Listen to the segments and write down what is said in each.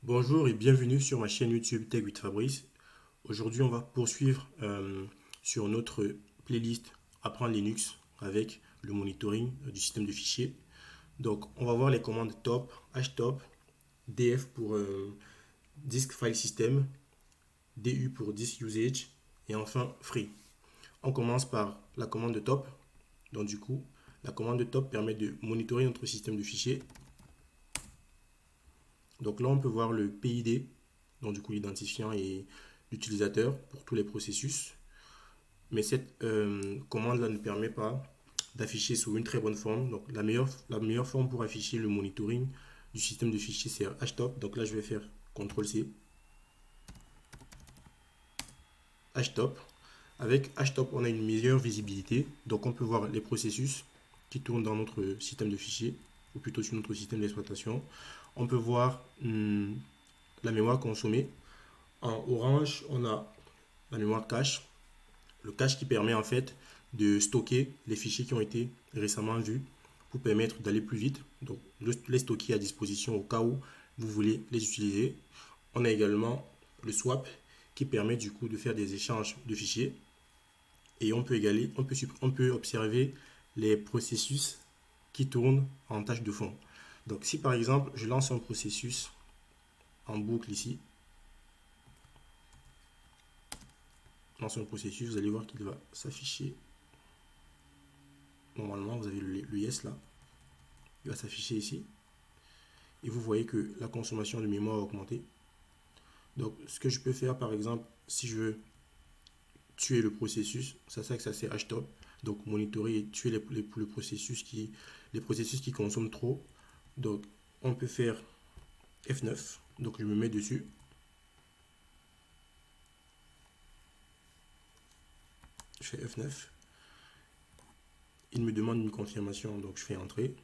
Bonjour et bienvenue sur ma chaîne YouTube Tech with Fabrice. Aujourd'hui, on va poursuivre sur notre playlist Apprendre Linux avec le monitoring du système de fichiers. Donc, on va voir les commandes top, htop, df pour disk file system, du pour disk usage et enfin free. On commence par la commande top. Donc, du coup, la commande top permet de monitorer notre système de fichiers. Donc là, on peut voir le PID, donc du coup l'identifiant et l'utilisateur pour tous les processus. Mais cette commande-là ne permet pas d'afficher sous une très bonne forme. Donc la meilleure forme pour afficher le monitoring du système de fichiers, c'est htop. Donc là, je vais faire CTRL-C, htop. Avec htop, on a une meilleure visibilité. Donc on peut voir les processus qui tournent dans notre système de fichiers, ou plutôt sur notre système d'exploitation. On peut voir la mémoire consommée. En orange, on a la mémoire cache. Le cache qui permet en fait de stocker les fichiers qui ont été récemment vus pour permettre d'aller plus vite. Donc, les stocker à disposition au cas où vous voulez les utiliser. On a également le swap qui permet du coup de faire des échanges de fichiers. Et on peut observer les processus qui tournent en tâche de fond. Donc, si par exemple, je lance un processus en boucle ici, dans un processus, vous allez voir qu'il va s'afficher. Normalement, vous avez le yes là. Il va s'afficher ici. Et vous voyez que la consommation de mémoire a augmenté. Donc, ce que je peux faire, par exemple, si je veux tuer le processus, ça c'est htop. Donc, monitorer et tuer les processus qui consomment trop. Donc, on peut faire F9. Donc, je me mets dessus. Je fais F9. Il me demande une confirmation, donc je fais entrer.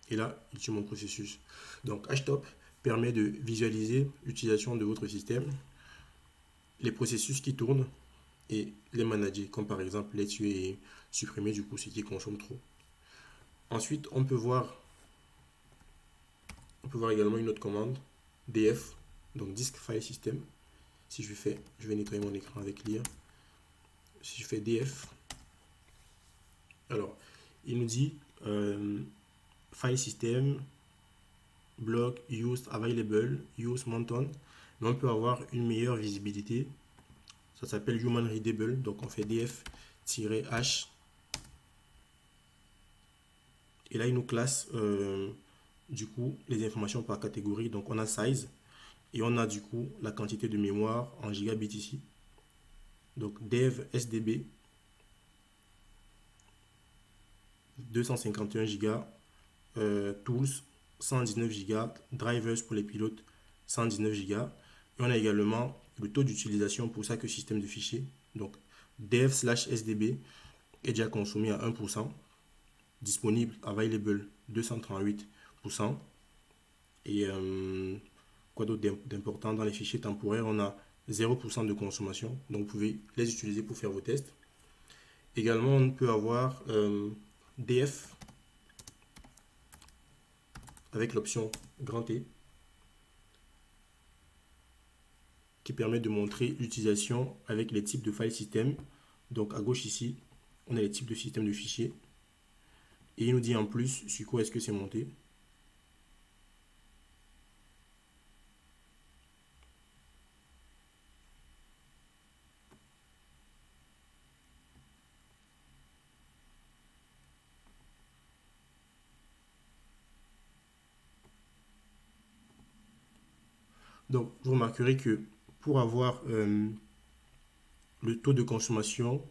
Et là, il tue mon processus. Donc, htop permet de visualiser l'utilisation de votre système, les processus qui tournent et les manager, comme par exemple les tuer et supprimer du coup ce qui consomme trop. Ensuite, on peut voir également une autre commande, df, donc disk file system. Si je vais nettoyer mon écran avec lire. Si je fais df, alors il nous dit file system, block, used, available, use, mountain. Mais on peut avoir une meilleure visibilité. Ça s'appelle human readable. Donc on fait df-h. Et là, il nous classe du coup les informations par catégorie. Donc on a size et on a du coup la quantité de mémoire en gigabits ici. Donc dev SDB 251 Go, tools 119 Go, drivers pour les pilotes 119 Go. Et on a également le taux d'utilisation pour chaque système de fichiers. Donc dev/sdb est déjà consommé à 1%, disponible available 238%. Et quoi d'autre d'important dans les fichiers temporaires, on a 0% de consommation, donc vous pouvez les utiliser pour faire vos tests. Également, on peut avoir df avec l'option grand T qui permet de montrer l'utilisation avec les types de file system. Donc à gauche ici, on a les types de système de fichiers et il nous dit en plus sur quoi est-ce que c'est monté. Donc vous remarquerez que pour avoir le taux de consommation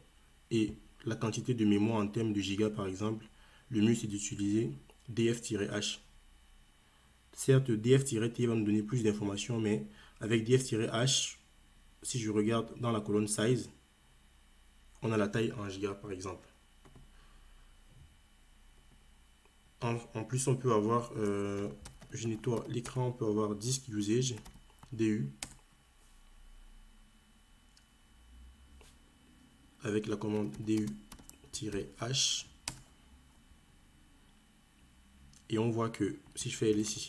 et la quantité de mémoire en termes de gigas par exemple, le mieux c'est d'utiliser df-h. Certes, df-t va nous donner plus d'informations, mais avec df-h, si je regarde dans la colonne size, on a la taille en gigas par exemple. En plus, on peut avoir, je nettoie l'écran, on peut avoir disk usage, DU, avec la commande du-h. et on voit que si je fais ls ici,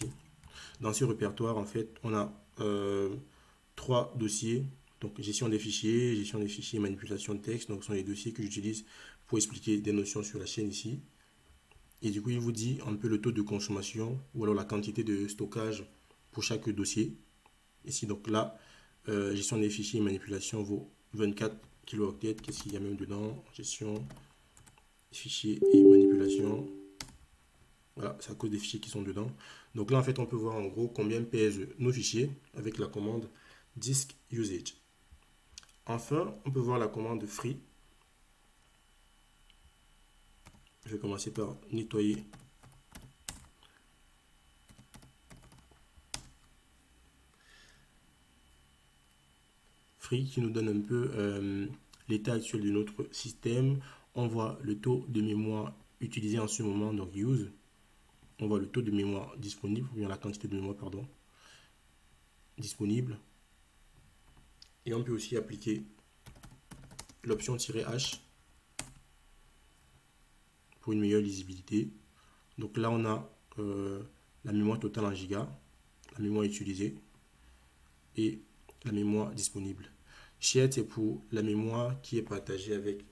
dans ce répertoire, en fait, on a 3 dossiers. Donc, gestion des fichiers, manipulation de texte. Donc, ce sont les dossiers que j'utilise pour expliquer des notions sur la chaîne ici. Et du coup, il vous dit un peu le taux de consommation ou alors la quantité de stockage pour chaque dossier. Ici, donc là, gestion des fichiers et manipulation vaut 24 kilooctets. Qu'est-ce qu'il y a même dedans? Gestion, fichiers et manipulation. Voilà, c'est à cause des fichiers qui sont dedans. Donc là, en fait, on peut voir en gros combien pèsent nos fichiers avec la commande disk usage. Enfin, on peut voir la commande free. Je vais commencer par nettoyer. Free qui nous donne un peu l'état actuel de notre système. On voit le taux de mémoire utilisé en ce moment, donc use. On voit le taux de mémoire disponible, ou bien la quantité de mémoire, pardon, disponible. Et on peut aussi appliquer l'option "-h pour une meilleure lisibilité. Donc là, on a la mémoire totale en giga, la mémoire utilisée et la mémoire disponible. Shared, c'est pour la mémoire qui est partagée avec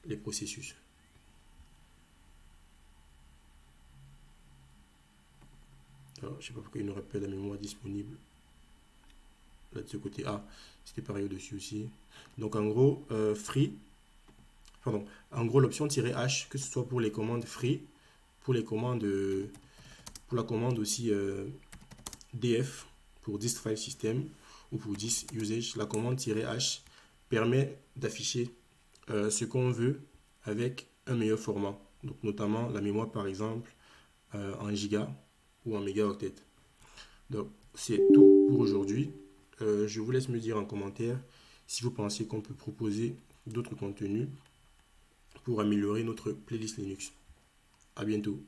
les processus. Alors, je ne sais pas pourquoi il nous rappelle la mémoire disponible. Là de ce côté, c'était pareil au-dessus aussi. Donc en gros, en gros l'option "-h, que ce soit pour les commandes free, pour les commandes, pour la commande aussi df, pour disk file system, ou pour disk usage, la commande "-h permet d'afficher ce qu'on veut avec un meilleur format. Donc notamment la mémoire par exemple en giga ou en mégaoctet. Donc c'est tout pour aujourd'hui. Je vous laisse me dire en commentaire si vous pensez qu'on peut proposer d'autres contenus pour améliorer notre playlist Linux. À bientôt.